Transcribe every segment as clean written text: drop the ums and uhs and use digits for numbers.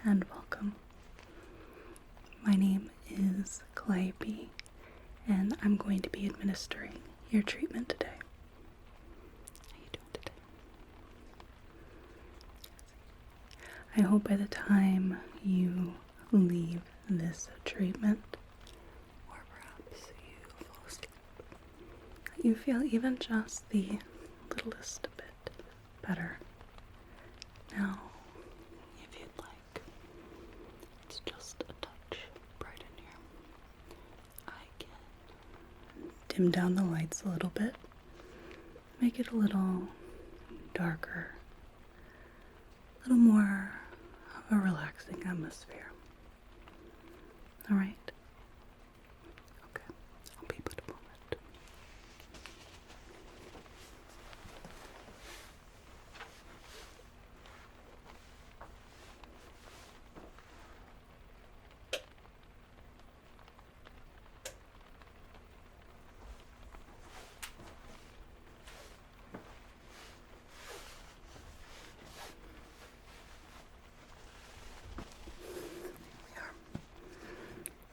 and welcome. My name is Calliope, and I'm going to be administering your treatment today. How you doing today? I hope by the time you leave this treatment, or perhaps you fall asleep, that you feel even just the littlest bit better. Now, if you'd like, it's just a touch bright in here. I can dim down the lights a little bit, make it a little darker, a little more of a relaxing atmosphere. Alright? Okay, I'll be but a moment.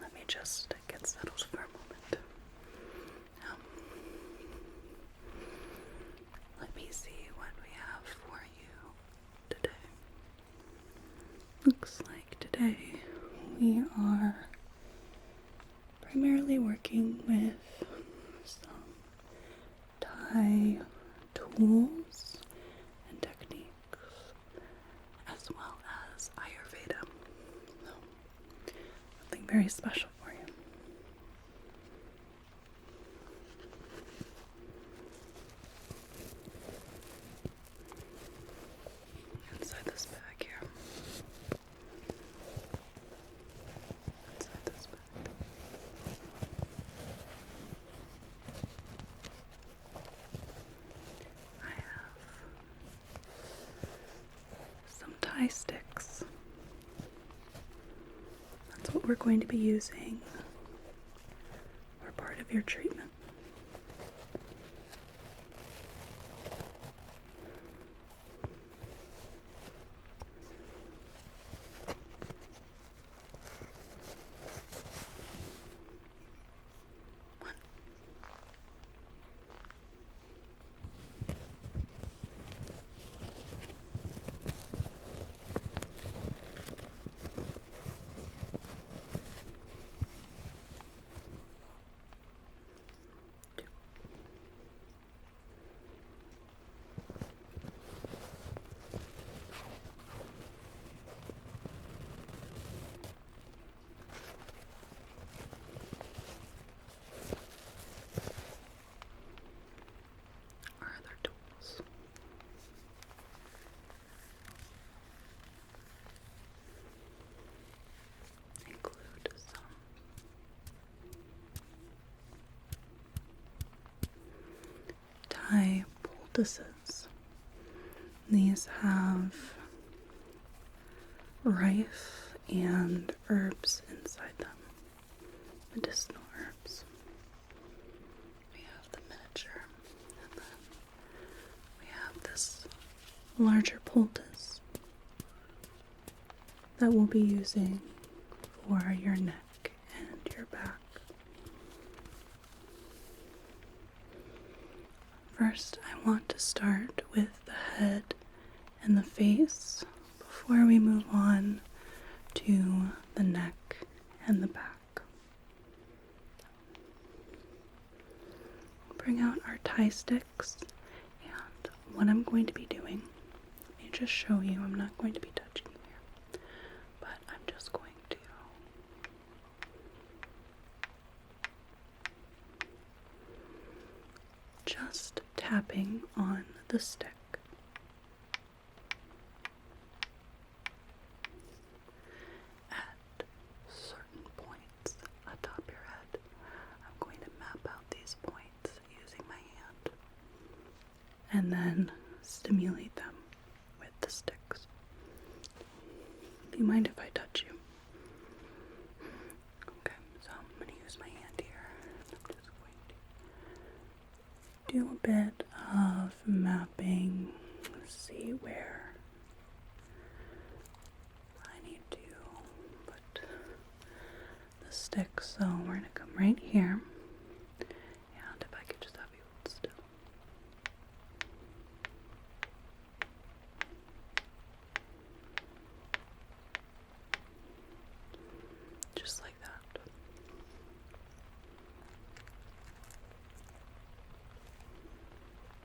Let me just get settled for a moment. Now, let me see what we have for you today. Looks like today we are primarily working with some Thai tools and techniques, as well as Ayurveda. So, something very special for you. Inside this bag here. Inside this bag. I have some Thai sticks. That's what we're going to be using for part of your treatment. One. Two. Our other tools. Include some Thai poultices. These have rice and herbs inside them, medicinal herbs. We have the miniature, and then we have this larger poultice that we'll be using for your neck and your back. First, I want to start with the head and the face before we move on to the neck and the back. Bring out our Thai sticks, and what I'm going to be doing, let me just show you. I'm not going to be touching you here, but I'm just going to just tapping on the stick. At certain points atop your head, I'm going to map out these points using my hand and then stimulate them with the sticks. Do you mind if I touch you? Okay, so I'm going to use my hand here. I'm just going to do a bit of mapping, see where I need to stick, so we're going to come right here. And if I could just have you hold still. Just like that.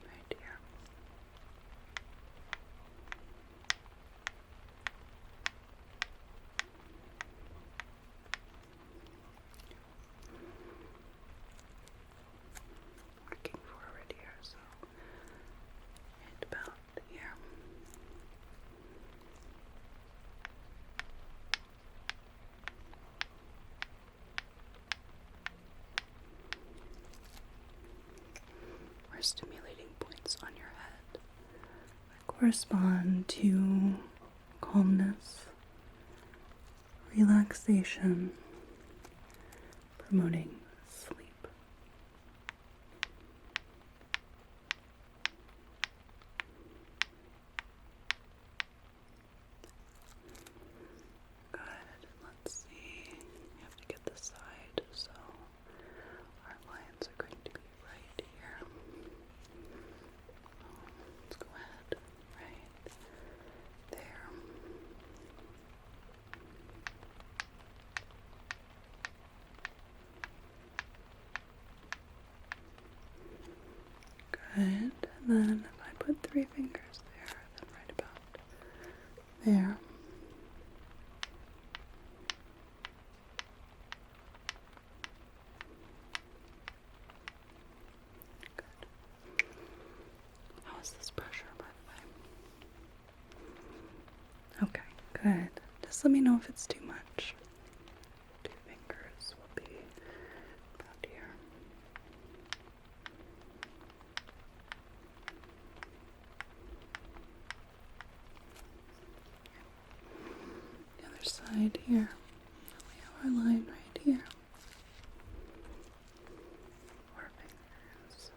Right here. Working forward here, so right about here. We're stimulating points on your head that correspond to calmness, relaxation, promoting sleep. Good. Let's see. We have to get the side, so our lines are going to be right here. Let's go ahead. Right there. Good. And then if I put 3 fingers there, then right about there. Good. How is this pressure, by the way? Okay, good. Just let me know if it's too much. 2 fingers will be about here. The other side here. We have our line right here. 4 fingers.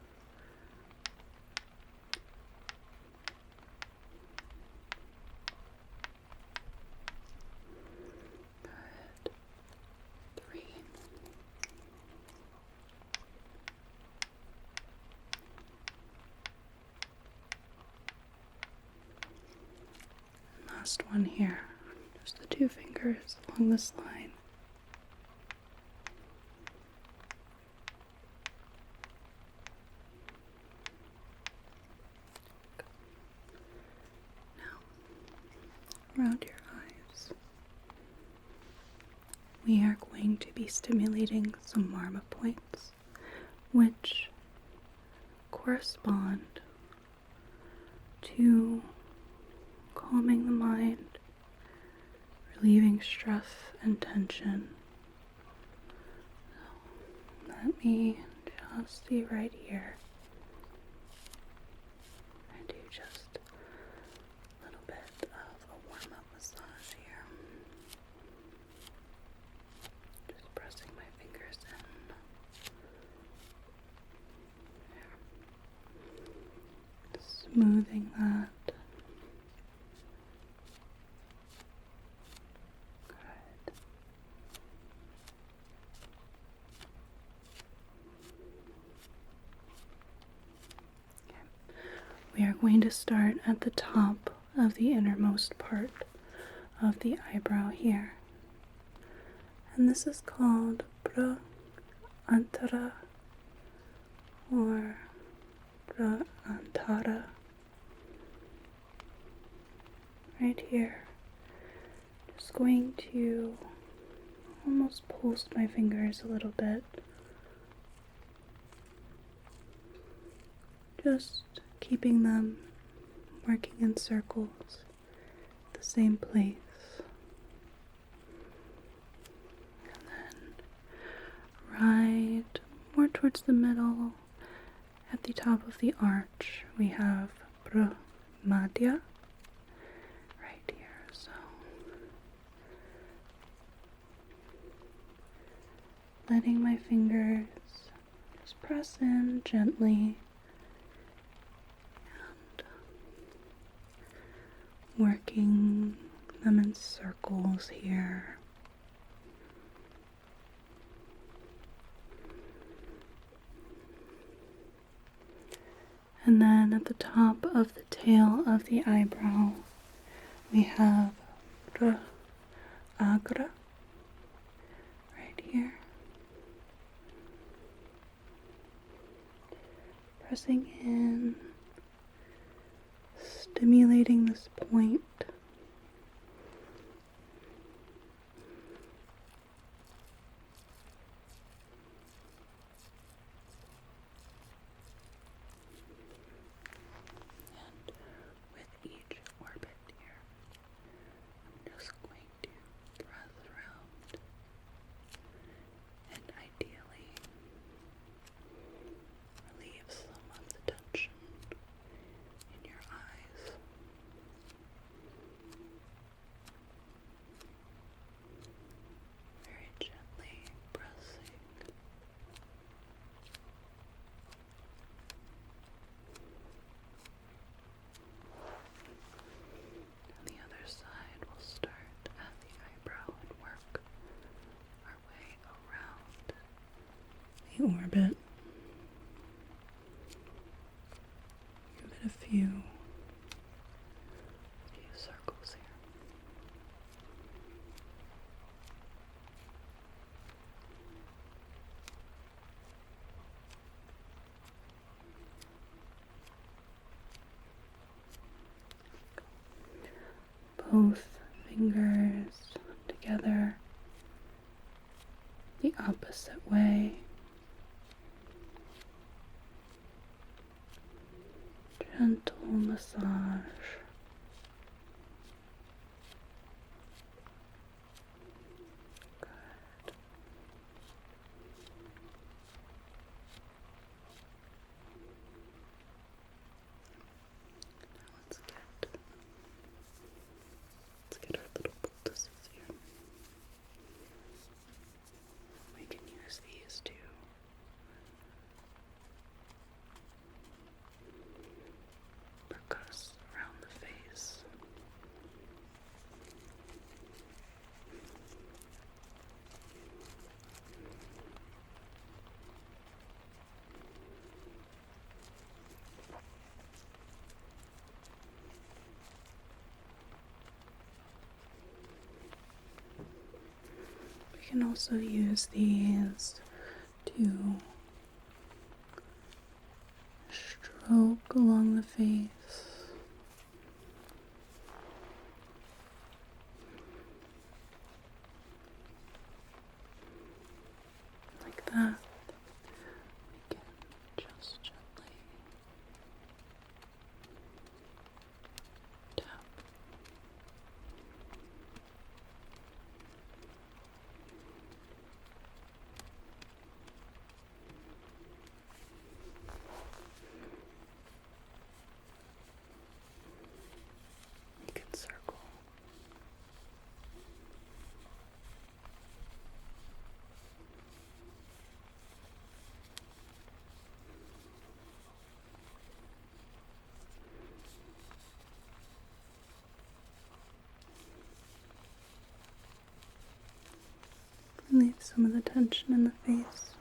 Good. 3. And last one here. Just the 2 fingers along this line. Now, around your eyes, we are going to be stimulating some Marma points, which correspond to calming the mind, relieving stress and tension. So let me just see right here. I do just a little bit of a warm-up massage here. Just pressing my fingers in. There. Smoothing that. Good. Okay. We are going to start at the top of the innermost part of the eyebrow here. And this is called pra antara or pra antara. Right here. Just going to almost pulse my fingers a little bit. Just keeping them working in circles at the same place. And then right more towards the middle, at the top of the arch, we have Brahmadya. Right here, so letting my fingers just press in gently and working them in circles here. And then at the top of the tail of the eyebrow, we have agra right here. Pressing in, stimulating this point. With each orbit here, I'm just going to press around and ideally relieve some of the tension in your eyes. Very gently pressing. On the other side, we'll start at the eyebrow and work our way around the orbit. Give it a few circles here. Both fingers together the opposite way. Gentle massage. Good. Now let's get our little poultices here. We can use these to percuss around the face. We can also use these to stroke along the face. Like that. We can just gently tap. You can circle. Relieve some of the tension in the face.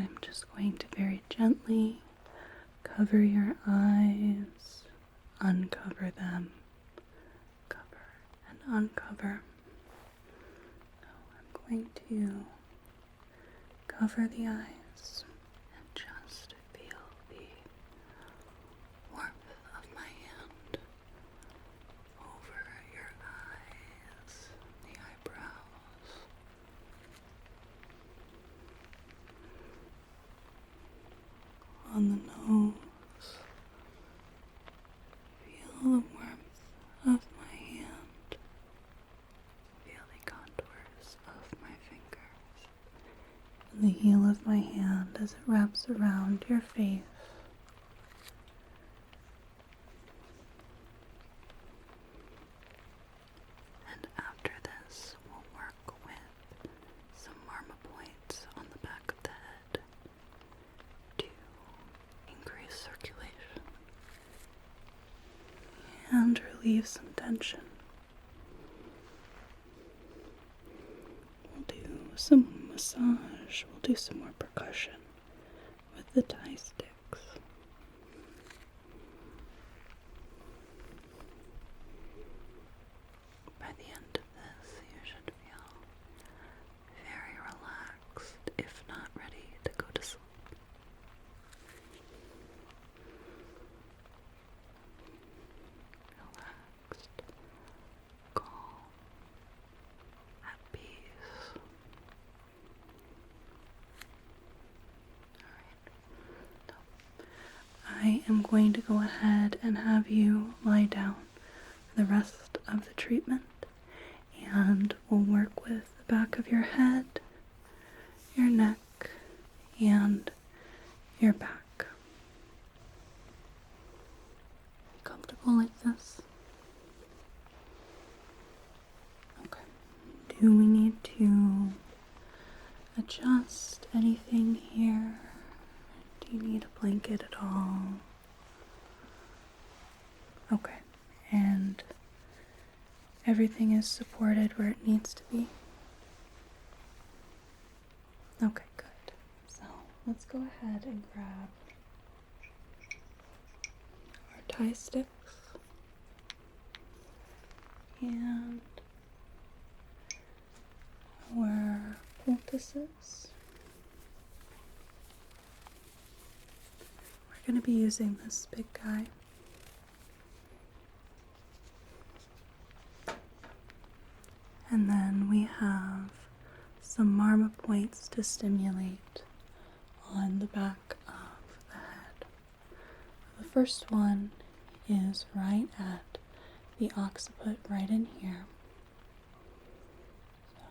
I'm just going to very gently cover your eyes, uncover them, cover and uncover. I'm going to cover the eyes and just feel the warmth of my hand over your eyes, the eyebrows, on the nose. Feel the warmth of my hand. Feel the contours of my fingers and the heel of my hand as it wraps around your face. And after this, we'll work with some Marma points on the back of the head to increase circulation and relieve some tension. We'll do some massage, we'll do some more percussion with the tie sticks. By the end of this, you should feel very relaxed, if not ready to go to sleep. Relaxed, calm, at peace. Alright, I am going to go ahead and have you lie down for the rest of the treatment, and we'll work with the back of your head, your neck, and your back. Comfortable like this? Okay. Do we need to adjust anything here? Do you need a blanket at all? Okay. And everything is supported where it needs to be? Okay, good. So let's go ahead and grab our tie sticks and our poultices. We're going to be using this big guy. And then we have some Marma points to stimulate on the back of the head. The first one is right at the occiput, right in here. So,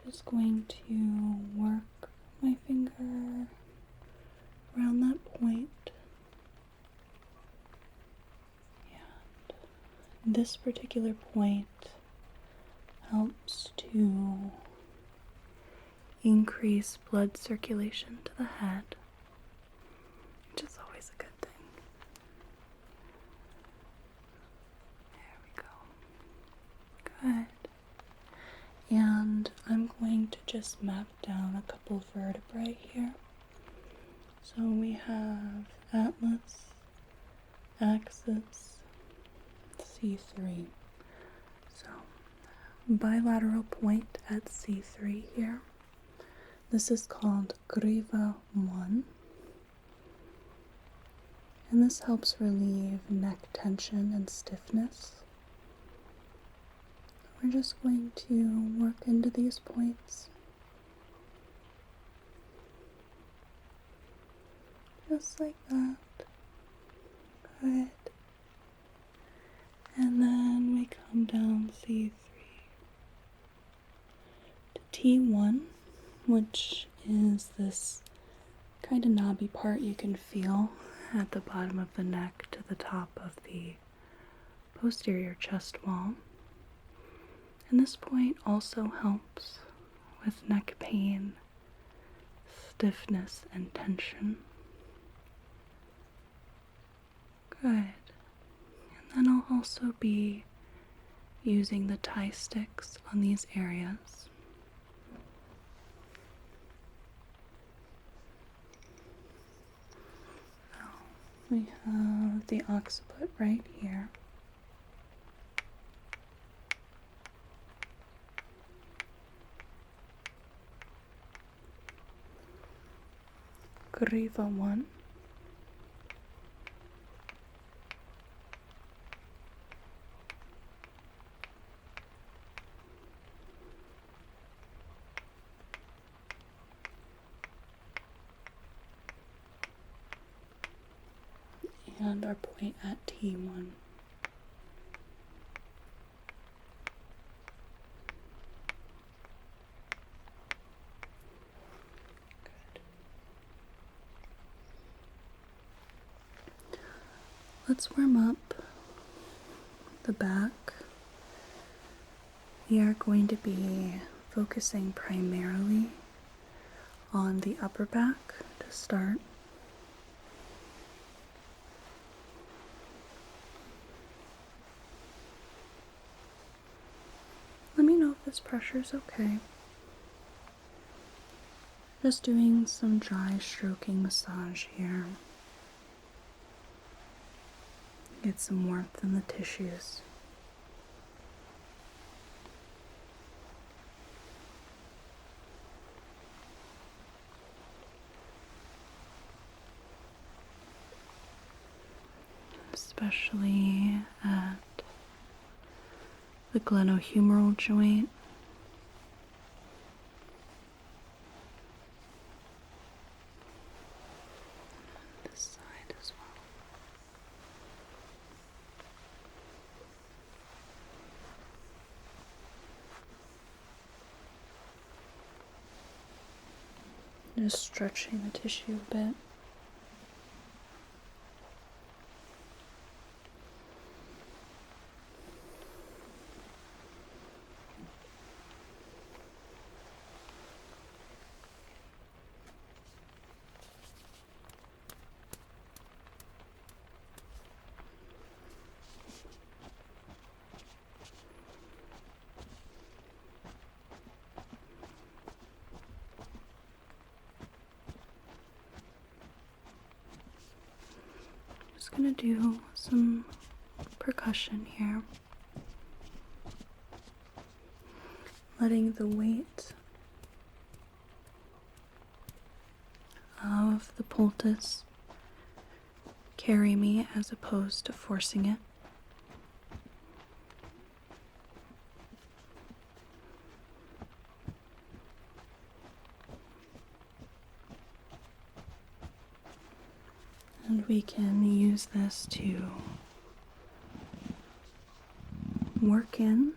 just going to work my finger around that point. This particular point helps to increase blood circulation to the head, which is always a good thing. There we go. Good. And I'm going to just map down a couple of vertebrae here. So we have atlas, axis, C3. So, bilateral point at C3 here. This is called Griva 1. And this helps relieve neck tension and stiffness. We're just going to work into these points. Just like that. Good. And then we come down C3 to T1, which is this kind of knobby part you can feel at the bottom of the neck to the top of the posterior chest wall. And this point also helps with neck pain, stiffness, and tension. Good. And I'll also be using the tie sticks on these areas. we have the occiput right here. Griva 1. And our point at T1. Let's warm up the back. We are going to be focusing primarily on the upper back to start. Let me know if this pressure is okay. Just doing some dry stroking massage here. Get some warmth in the tissues. Especially at the glenohumeral joint. This side as well. Just stretching the tissue a bit. Just gonna do some percussion here. Letting the weight of the poultice carry me as opposed to forcing it. And we can use this to work in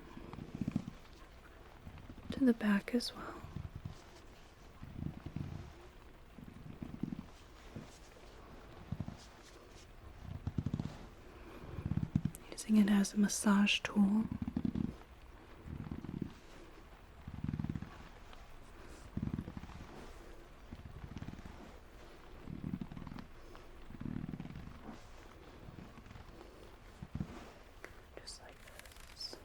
to the back as well. Using it as a massage tool. Just like this.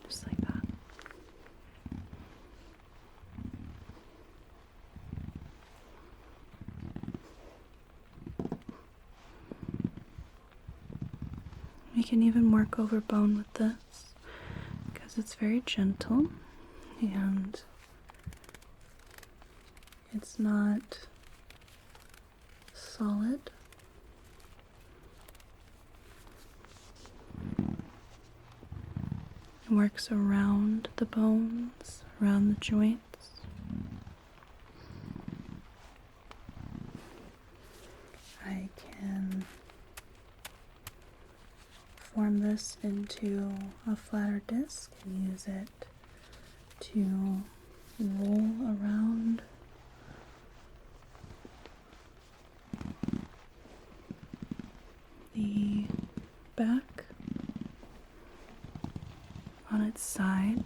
Just like that. We can even work over bone with this because it's very gentle and it's not solid. It works around the bones, around the joints. I can form this into a flatter disc and use it to roll around the back on its side.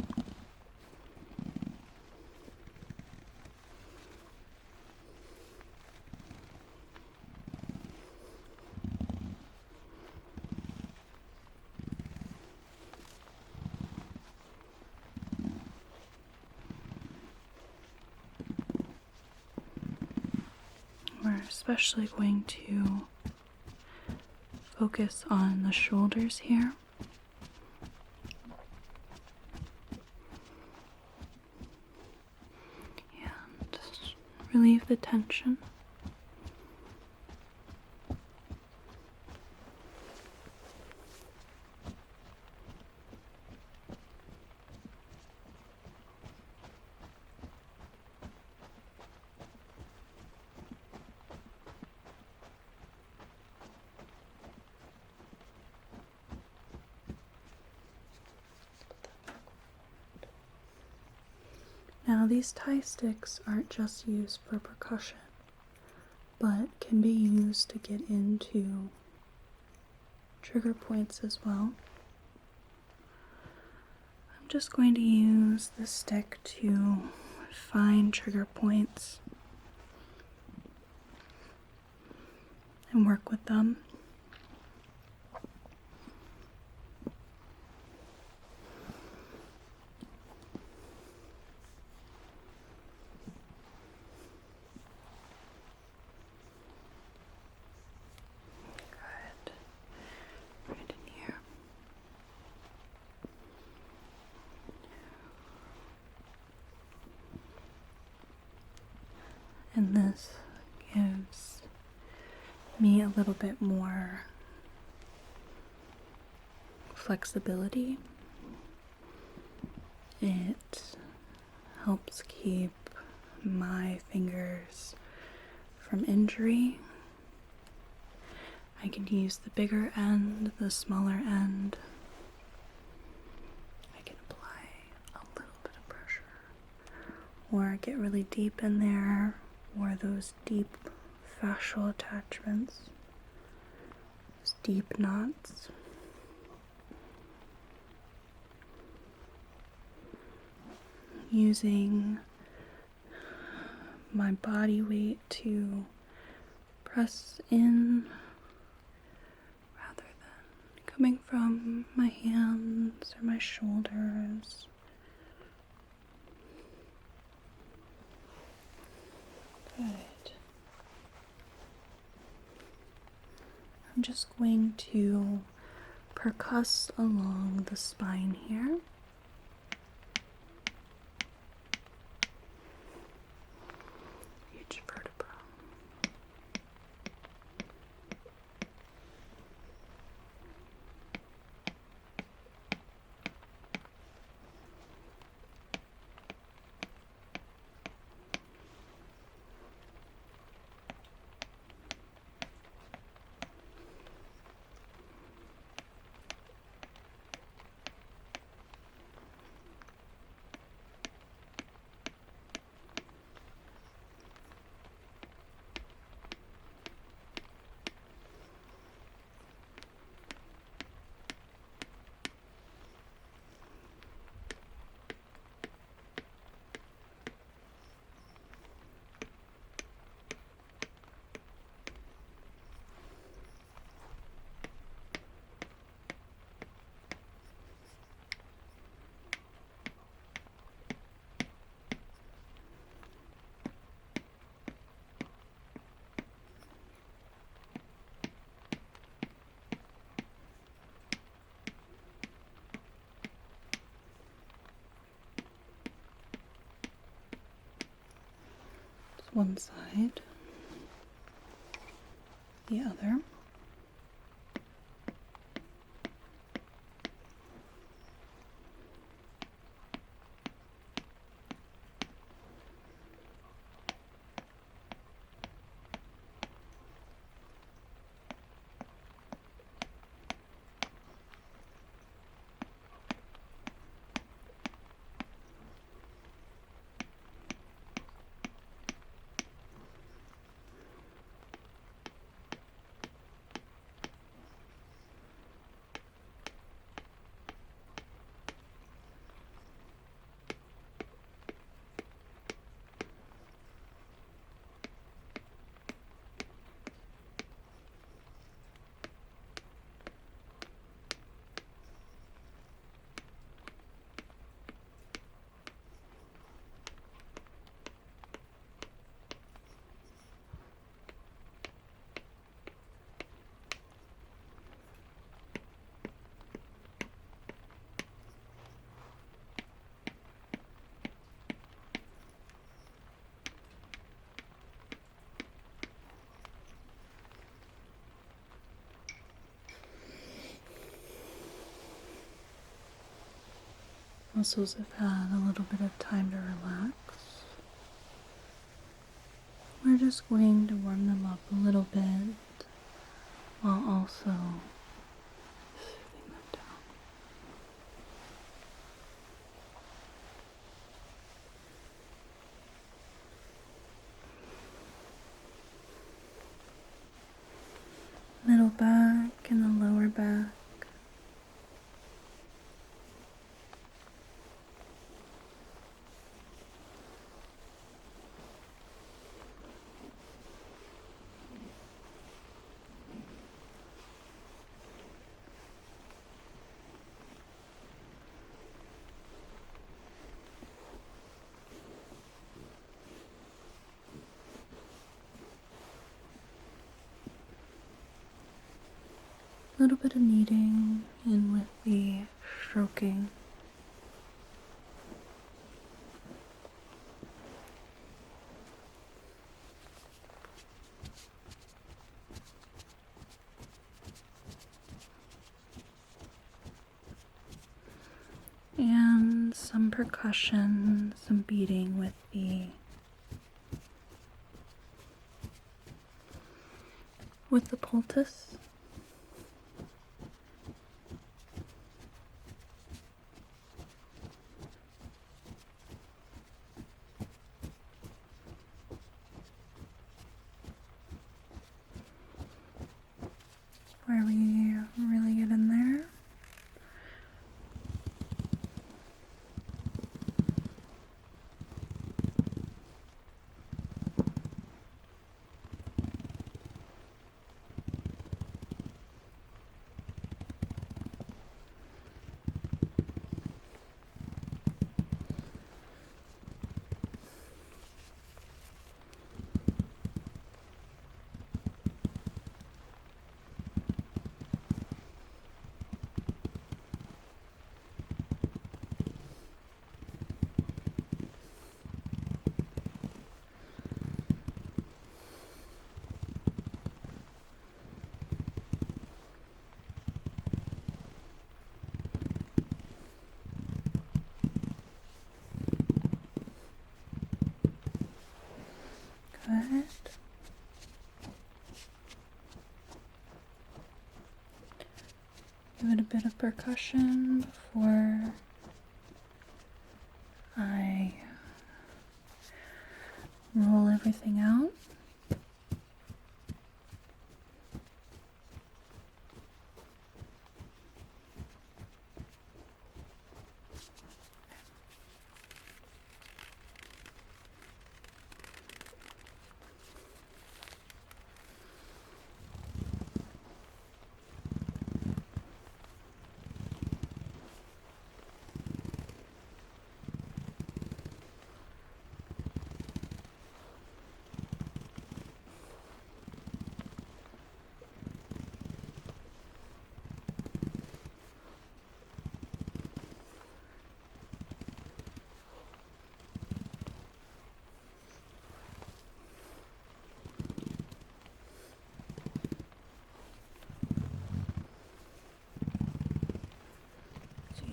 especially going to focus on the shoulders here. And relieve the tension. Now, these tie sticks aren't just used for percussion, but can be used to get into trigger points as well. I'm just going to use the stick to find trigger points and work with them. And this gives me a little bit more flexibility. It helps keep my fingers from injury. I can use the bigger end, the smaller end. I can apply a little bit of pressure, or get really deep in there, or those deep fascial attachments, those deep knots. Using my body weight to press in rather than coming from my hands or my shoulders. Good. I'm just going to percuss along the spine here. Each vertebra. One side, the other. muscles have had a little bit of time to relax, we're just going to warm them up a little bit while also soothing them down. Middle back and the lower back. A little bit of kneading in with the stroking. And some percussion, some beating with the poultice. Where we really get in there. Good. Give it a bit of percussion before I roll everything out.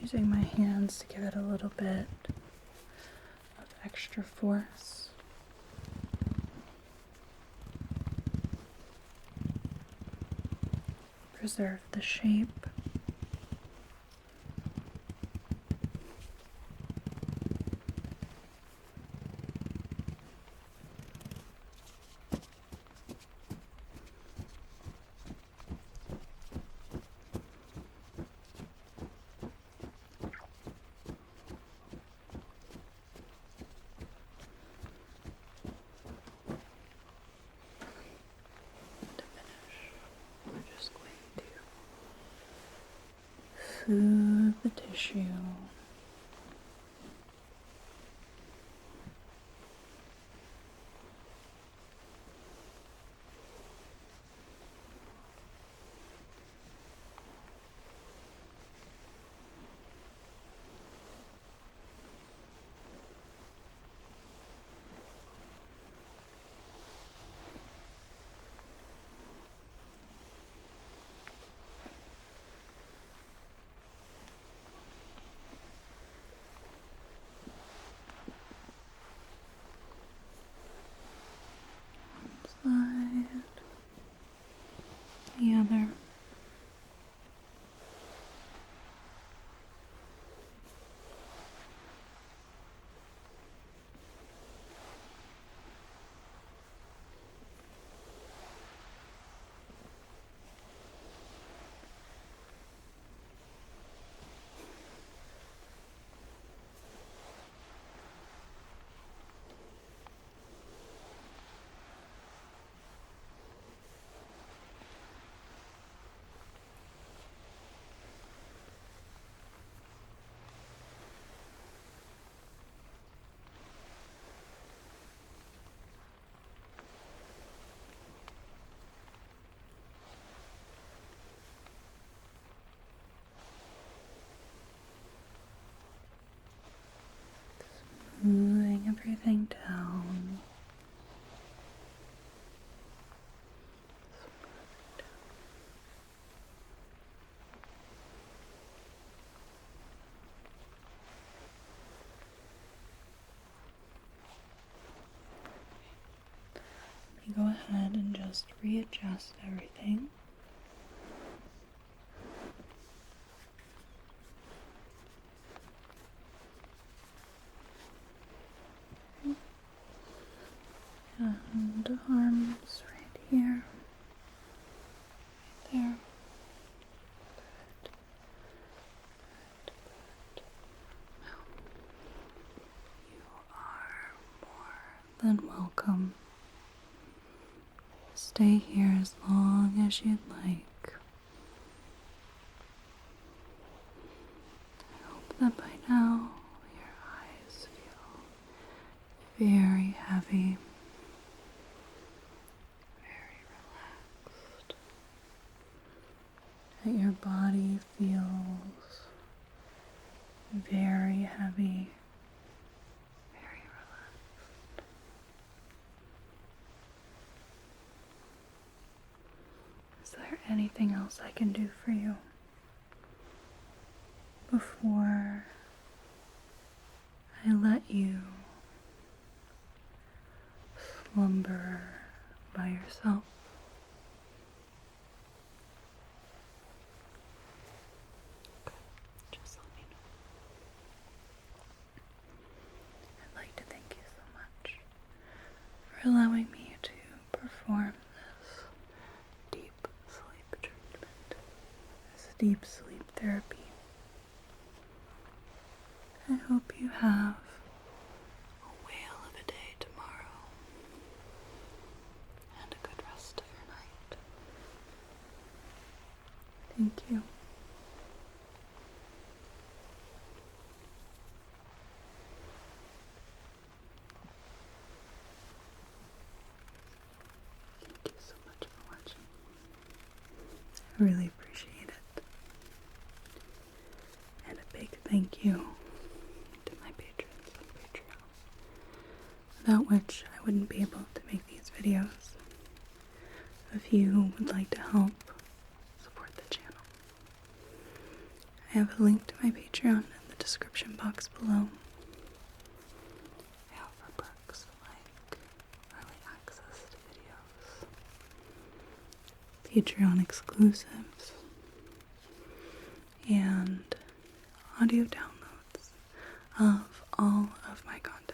Using my hands to give it a little bit of extra force. Preserve the shape. Soothe the tissue. go ahead and just readjust everything. And arms right here, right there. Good. Good. Now, you are more than welcome. Stay here as long as you'd like. I hope that by now your eyes feel very heavy. That your body feels very heavy, very relaxed. Is there anything else I can do for you before I let you slumber by yourself? Just let me know. I'd like to thank you so much for allowing me to perform this deep sleep treatment, this deep sleep therapy. I hope you have a whale of a day tomorrow and a good rest of your night. Thank you. Thank you so much for watching. I really appreciate it. And a big thank you to my patrons on Patreon, without which I wouldn't be able to make these videos. If you would like to help support the channel, I have a link to my Patreon in the description box below. I offer perks like early access to videos, Patreon exclusives, and audio downloads of all of my content.